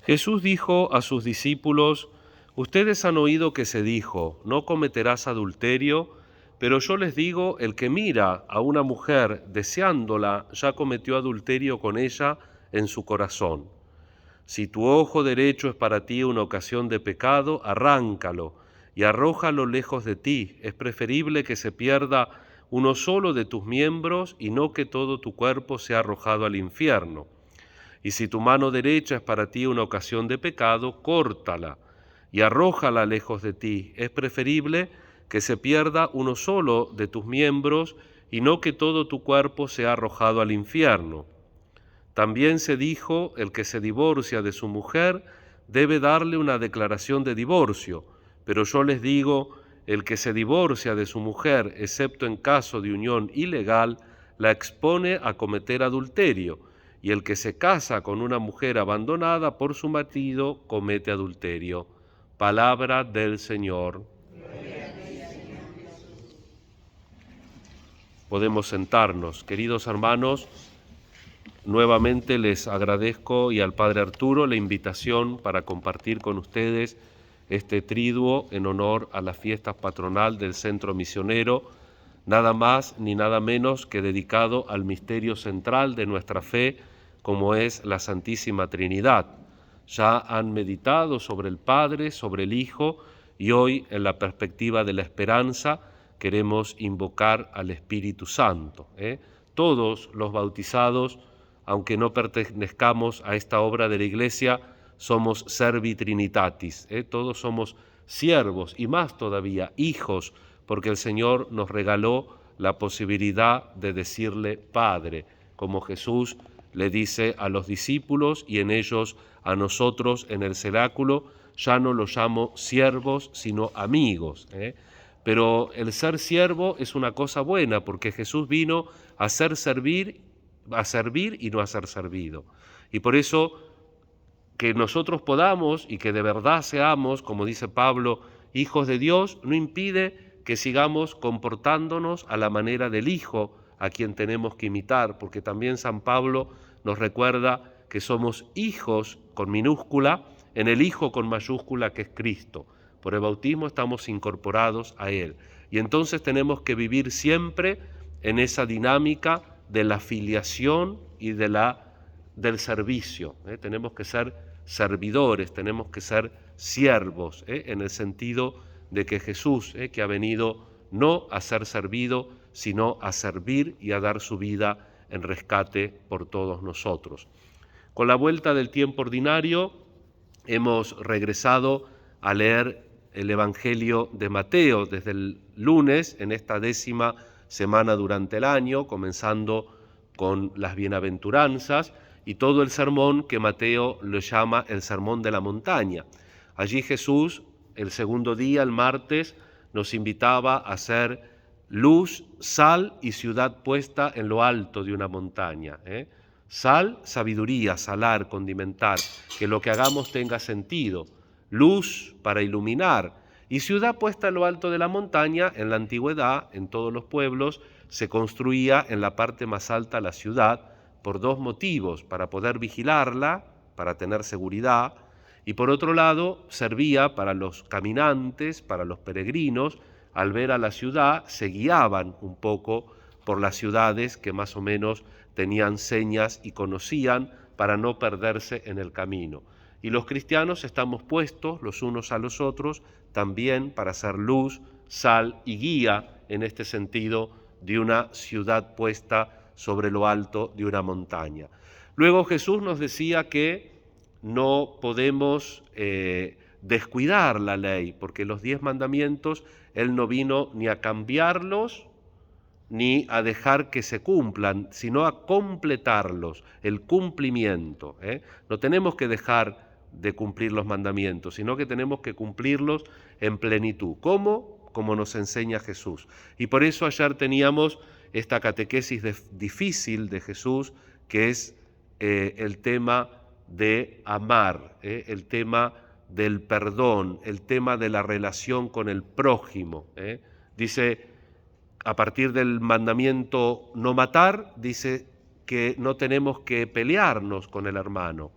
Jesús dijo a sus discípulos: ustedes han oído que se dijo, no cometerás adulterio, pero yo les digo, el que mira a una mujer deseándola, ya cometió adulterio con ella en su corazón. Si tu ojo derecho es para ti una ocasión de pecado, arráncalo y arrójalo lejos de ti. Es preferible que se pierda uno solo de tus miembros y no que todo tu cuerpo sea arrojado al infierno. Y si tu mano derecha es para ti una ocasión de pecado, córtala y arrójala lejos de ti. Es preferible que se pierda uno solo de tus miembros y no que todo tu cuerpo sea arrojado al infierno. También se dijo, el que se divorcia de su mujer debe darle una declaración de divorcio, pero yo les digo, el que se divorcia de su mujer, excepto en caso de unión ilegal, la expone a cometer adulterio, y el que se casa con una mujer abandonada por su marido comete adulterio. Palabra del Señor. Podemos sentarnos. Queridos hermanos, nuevamente les agradezco y al Padre Arturo la invitación para compartir con ustedes este triduo en honor a las fiestas patronal del Centro Misionero, nada más ni nada menos que dedicado al misterio central de nuestra fe, como es la Santísima Trinidad. Ya han meditado sobre el Padre, sobre el Hijo, y hoy, en la perspectiva de la esperanza, queremos invocar al Espíritu Santo. Todos los bautizados, aunque no pertenezcamos a esta obra de la Iglesia, somos servi trinitatis, todos somos siervos y más todavía hijos, porque el Señor nos regaló la posibilidad de decirle Padre, como Jesús le dice a los discípulos y en ellos a nosotros en el cenáculo, ya no los llamo siervos, sino amigos. Pero el ser siervo es una cosa buena, porque Jesús vino a servir y no a ser servido. Y por eso que nosotros podamos y que de verdad seamos, como dice Pablo, hijos de Dios, no impide que sigamos comportándonos a la manera del Hijo a quien tenemos que imitar, porque también San Pablo nos recuerda que somos hijos con minúscula en el Hijo con mayúscula que es Cristo. Por el bautismo estamos incorporados a Él. Y entonces tenemos que vivir siempre en esa dinámica de la filiación y del servicio. Tenemos que ser servidores, tenemos que ser siervos, en el sentido de que Jesús, que ha venido no a ser servido, sino a servir y a dar su vida en rescate por todos nosotros. Con la vuelta del tiempo ordinario hemos regresado a leer el Evangelio de Mateo desde el lunes en esta 10ª semana durante el año, comenzando con las bienaventuranzas y todo el sermón que Mateo lo llama el Sermón de la Montaña. Allí Jesús, el segundo día, el martes, nos invitaba a ser luz, sal y ciudad puesta en lo alto de una montaña. Sal, sabiduría, salar, condimentar, que lo que hagamos tenga sentido. Luz para iluminar y ciudad puesta en lo alto de la montaña. En la antigüedad, en todos los pueblos, se construía en la parte más alta la ciudad por dos motivos: para poder vigilarla, para tener seguridad, y por otro lado servía para los caminantes, para los peregrinos. Al ver a la ciudad se guiaban un poco por las ciudades que más o menos tenían señas y conocían para no perderse en el camino. Y los cristianos estamos puestos los unos a los otros también para ser luz, sal y guía en este sentido de una ciudad puesta sobre lo alto de una montaña. Luego Jesús nos decía que no podemos descuidar la ley, porque los 10 mandamientos Él no vino ni a cambiarlos ni a dejar que se cumplan, sino a completarlos, el cumplimiento. No tenemos que dejar de cumplir los mandamientos, sino que tenemos que cumplirlos en plenitud. ¿Cómo? Como nos enseña Jesús. Y por eso ayer teníamos esta catequesis difícil de Jesús, que es el tema de amar, el tema del perdón, el tema de la relación con el prójimo. Dice, a partir del mandamiento no matar, dice que no tenemos que pelearnos con el hermano,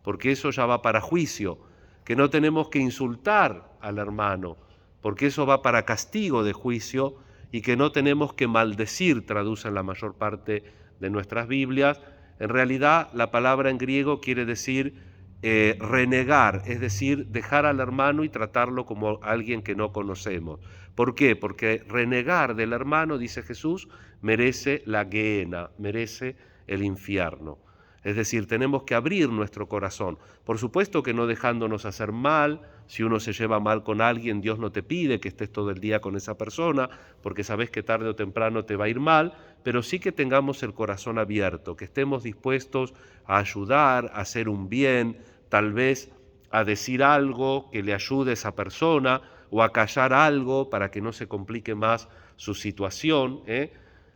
porque eso ya va para juicio, que no tenemos que insultar al hermano, porque eso va para castigo de juicio, y que no tenemos que maldecir, traducen la mayor parte de nuestras Biblias. En realidad, la palabra en griego quiere decir renegar, es decir, dejar al hermano y tratarlo como alguien que no conocemos. ¿Por qué? Porque renegar del hermano, dice Jesús, merece la Gehenna, merece el infierno. Es decir, tenemos que abrir nuestro corazón. Por supuesto que no dejándonos hacer mal. Si uno se lleva mal con alguien, Dios no te pide que estés todo el día con esa persona, porque sabes que tarde o temprano te va a ir mal, pero sí que tengamos el corazón abierto, que estemos dispuestos a ayudar, a hacer un bien, tal vez a decir algo que le ayude a esa persona, o a callar algo para que no se complique más su situación.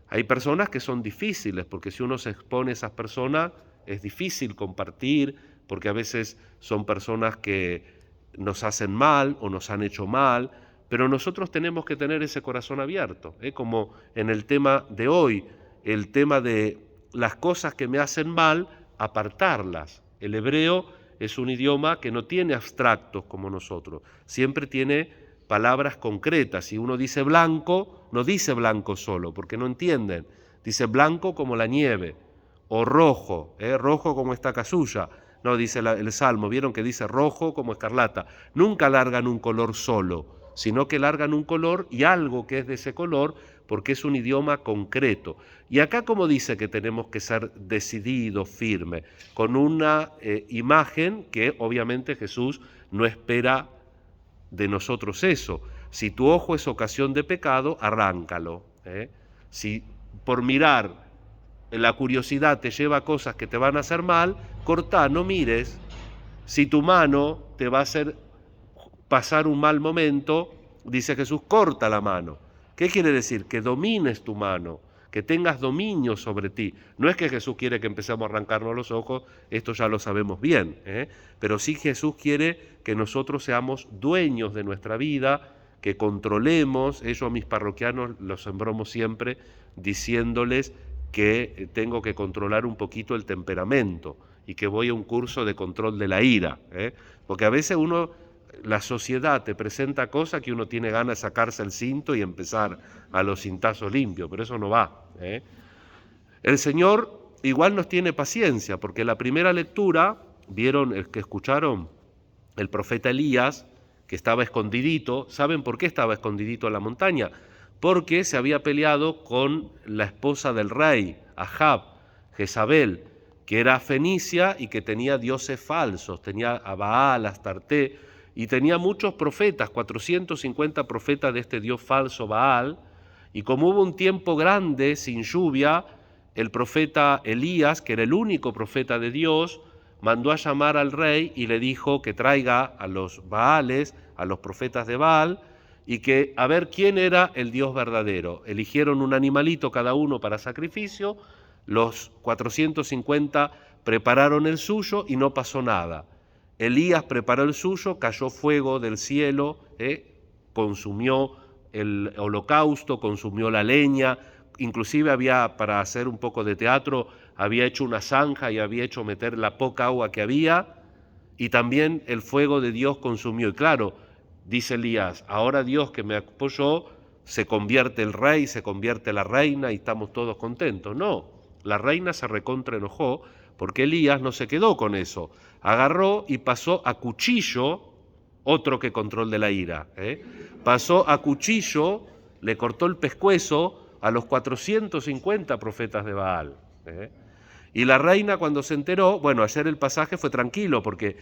Hay personas que son difíciles, porque si uno se expone a esas personas, es difícil compartir, porque a veces son personas que nos hacen mal o nos han hecho mal, pero nosotros tenemos que tener ese corazón abierto, como en el tema de hoy, el tema de las cosas que me hacen mal, apartarlas. El hebreo es un idioma que no tiene abstractos como nosotros, siempre tiene palabras concretas. Si uno dice blanco, no dice blanco solo, porque no entienden, dice blanco como la nieve, o rojo, rojo como esta casulla. No, dice el Salmo, vieron que dice rojo como escarlata. Nunca largan un color solo, sino que largan un color y algo que es de ese color, porque es un idioma concreto. Y acá como dice que tenemos que ser decididos, firmes, con una imagen que obviamente Jesús no espera de nosotros eso. Si tu ojo es ocasión de pecado, arráncalo. Si por mirar la curiosidad te lleva a cosas que te van a hacer mal, cortá, no mires. Si tu mano te va a hacer pasar un mal momento, dice Jesús, corta la mano. ¿Qué quiere decir? Que domines tu mano, que tengas dominio sobre ti. No es que Jesús quiere que empecemos a arrancarnos los ojos, esto ya lo sabemos bien, pero sí Jesús quiere que nosotros seamos dueños de nuestra vida, que controlemos. Eso a mis parroquianos los embromo siempre diciéndoles que tengo que controlar un poquito el temperamento y que voy a un curso de control de la ira, porque a veces la sociedad te presenta cosas que uno tiene ganas de sacarse el cinto y empezar a los cintazos limpios, pero eso no va. El Señor igual nos tiene paciencia, porque la primera lectura, vieron, el que escucharon, el profeta Elías, que estaba escondidito. ¿Saben por qué estaba escondidito en la montaña? Porque se había peleado con la esposa del rey, Ahab, Jezabel, que era fenicia y que tenía dioses falsos, tenía a Baal, a Astarte, y tenía muchos profetas, 450 profetas de este dios falso Baal, y como hubo un tiempo grande sin lluvia, el profeta Elías, que era el único profeta de Dios, mandó a llamar al rey y le dijo que traiga a los Baales, a los profetas de Baal, y que a ver quién era el Dios verdadero. Eligieron un animalito cada uno para sacrificio, los 450 prepararon el suyo y no pasó nada. Elías preparó el suyo, cayó fuego del cielo, consumió el holocausto, consumió la leña, inclusive había, para hacer un poco de teatro, había hecho una zanja y había hecho meter la poca agua que había, y también el fuego de Dios consumió. Y claro, dice Elías, ahora Dios que me apoyó, se convierte el rey, se convierte la reina y estamos todos contentos. No, la reina se recontra enojó porque Elías no se quedó con eso. Agarró y pasó a cuchillo, otro que control de la ira, pasó a cuchillo, le cortó el pescuezo a los 450 profetas de Baal. Y la reina cuando se enteró, bueno, ayer el pasaje fue tranquilo porque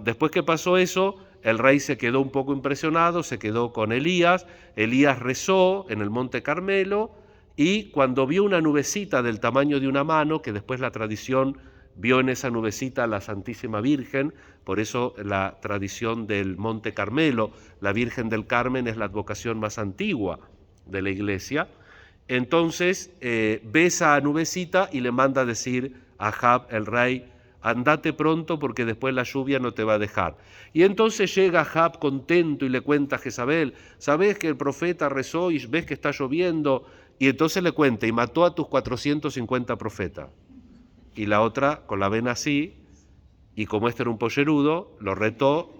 después que pasó eso, el rey se quedó un poco impresionado, se quedó con Elías. Elías rezó en el Monte Carmelo y cuando vio una nubecita del tamaño de una mano, que después la tradición vio en esa nubecita a la Santísima Virgen, por eso la tradición del Monte Carmelo, la Virgen del Carmen es la advocación más antigua de la Iglesia. Entonces ve esa nubecita y le manda a decir a Ahab, el rey, andate pronto porque después la lluvia no te va a dejar. Y entonces llega Ahab contento y le cuenta a Jezabel, ¿sabés que el profeta rezó y ves que está lloviendo? Y entonces le cuenta, y mató a tus 450 profetas. Y la otra, con la vena así, Y como este era un pollerudo, lo retó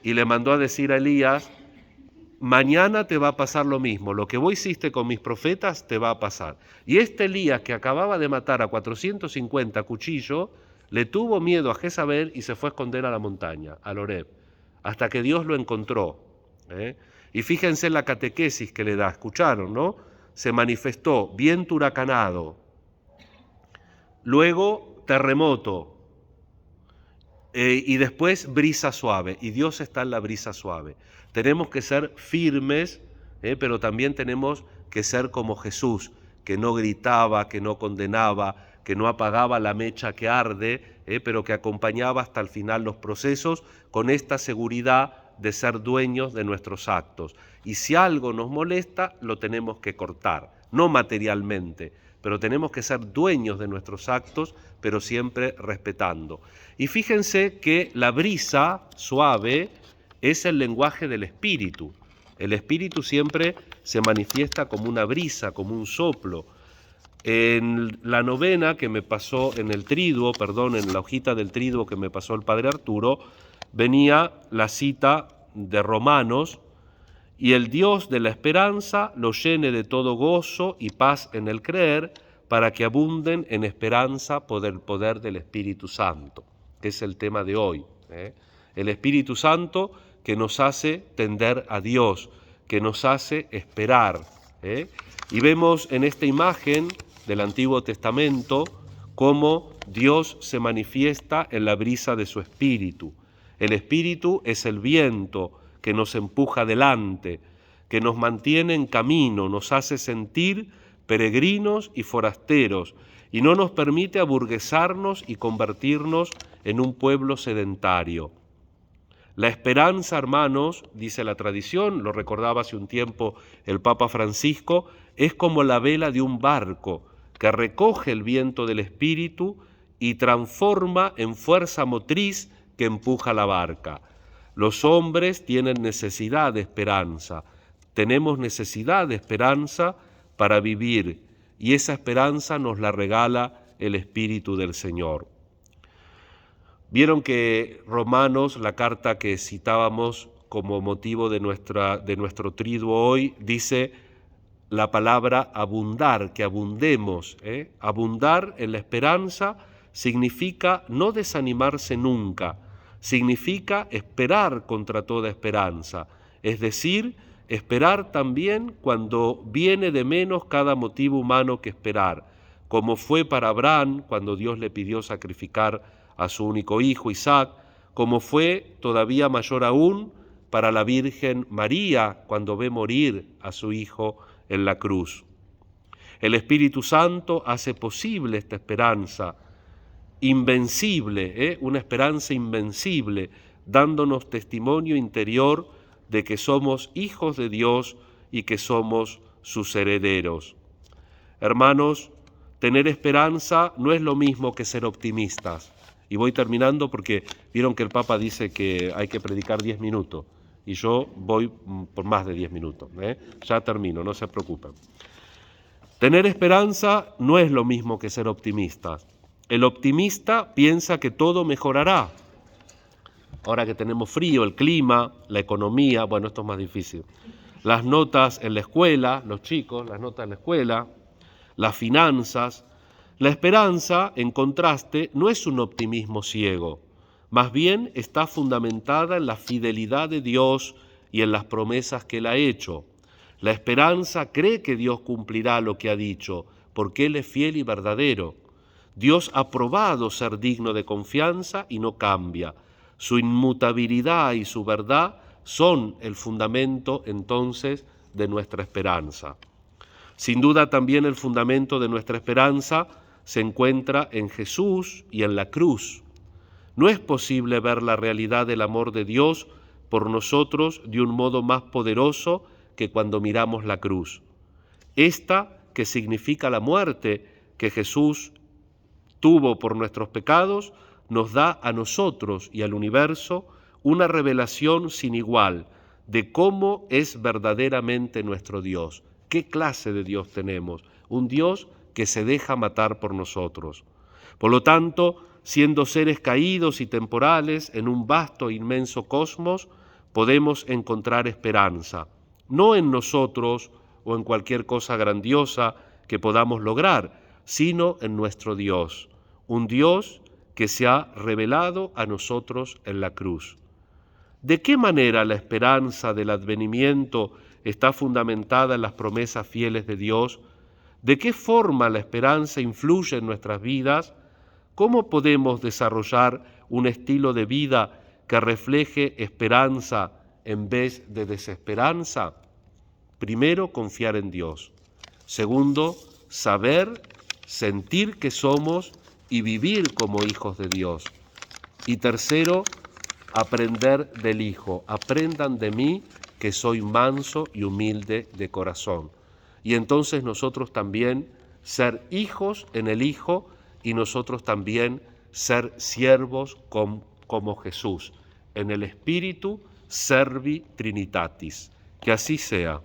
y le mandó a decir a Elías: mañana te va a pasar lo mismo, lo que vos hiciste con mis profetas te va a pasar. Y este Elías, que acababa de matar a 450 cuchillos, le tuvo miedo a Jezabel y se fue a esconder a la montaña, al Horeb, hasta que Dios lo encontró. Y fíjense la catequesis que le da, escucharon, ¿no? Se manifestó viento huracanado, luego terremoto, y después brisa suave, y Dios está en la brisa suave. Tenemos que ser firmes, pero también tenemos que ser como Jesús, que no gritaba, que no condenaba, que no apagaba la mecha que arde, pero que acompañaba hasta el final los procesos con esta seguridad de ser dueños de nuestros actos. Y si algo nos molesta, lo tenemos que cortar, no materialmente, pero tenemos que ser dueños de nuestros actos, pero siempre respetando. Y fíjense que la brisa suave es el lenguaje del Espíritu. El Espíritu siempre se manifiesta como una brisa, como un soplo. En la novena que me pasó en el triduo, en la hojita del triduo que me pasó el Padre Arturo, venía la cita de Romanos: y el Dios de la esperanza los llene de todo gozo y paz en el creer, para que abunden en esperanza por el poder del Espíritu Santo, que es el tema de hoy. El Espíritu Santo que nos hace tender a Dios, que nos hace esperar. Y vemos en esta imagen del Antiguo Testamento cómo Dios se manifiesta en la brisa de su Espíritu. El Espíritu es el viento que nos empuja adelante, que nos mantiene en camino, nos hace sentir peregrinos y forasteros, y no nos permite aburguesarnos y convertirnos en un pueblo sedentario. La esperanza, hermanos, dice la tradición, lo recordaba hace un tiempo el Papa Francisco, es como la vela de un barco que recoge el viento del Espíritu y transforma en fuerza motriz que empuja la barca. Los hombres tienen necesidad de esperanza, tenemos necesidad de esperanza para vivir, y esa esperanza nos la regala el Espíritu del Señor. Vieron que Romanos, la carta que citábamos como motivo de nuestro triduo hoy, dice la palabra abundar, que abundemos. Abundar en la esperanza significa no desanimarse nunca, significa esperar contra toda esperanza, es decir, esperar también cuando viene de menos cada motivo humano que esperar, como fue para Abraham cuando Dios le pidió sacrificar a su único hijo Isaac, como fue todavía mayor aún para la Virgen María cuando ve morir a su hijo en la cruz. El Espíritu Santo hace posible esta esperanza invencible, una esperanza invencible, dándonos testimonio interior de que somos hijos de Dios y que somos sus herederos. Hermanos, tener esperanza no es lo mismo que ser optimistas. Y voy terminando porque vieron que el Papa dice que hay que predicar 10 minutos y yo voy por más de 10 minutos. Ya termino, no se preocupen. Tener esperanza no es lo mismo que ser optimistas. El optimista piensa que todo mejorará. Ahora que tenemos frío, el clima, la economía, bueno, esto es más difícil. Las notas en la escuela, los chicos, las notas en la escuela, las finanzas. La esperanza, en contraste, no es un optimismo ciego, más bien está fundamentada en la fidelidad de Dios y en las promesas que Él ha hecho. La esperanza cree que Dios cumplirá lo que ha dicho, porque Él es fiel y verdadero. Dios ha probado ser digno de confianza y no cambia. Su inmutabilidad y su verdad son el fundamento entonces de nuestra esperanza. Sin duda también el fundamento de nuestra esperanza se encuentra en Jesús y en la cruz. No es posible ver la realidad del amor de Dios por nosotros de un modo más poderoso que cuando miramos la cruz. Esta, que significa la muerte que Jesús tuvo por nuestros pecados, nos da a nosotros y al universo una revelación sin igual de cómo es verdaderamente nuestro Dios. ¿Qué clase de Dios tenemos? Un Dios que se deja matar por nosotros. Por lo tanto, siendo seres caídos y temporales en un vasto e inmenso cosmos, podemos encontrar esperanza, no en nosotros o en cualquier cosa grandiosa que podamos lograr, sino en nuestro Dios, un Dios que se ha revelado a nosotros en la cruz. ¿De qué manera la esperanza del advenimiento está fundamentada en las promesas fieles de Dios? ¿De qué forma la esperanza influye en nuestras vidas? ¿Cómo podemos desarrollar un estilo de vida que refleje esperanza en vez de desesperanza? Primero, confiar en Dios. Segundo, saber, sentir que somos y vivir como hijos de Dios. Y tercero, aprender del Hijo. Aprendan de mí que soy manso y humilde de corazón. Y entonces nosotros también ser hijos en el Hijo y nosotros también ser siervos como Jesús. En el Espíritu servi Trinitatis. Que así sea.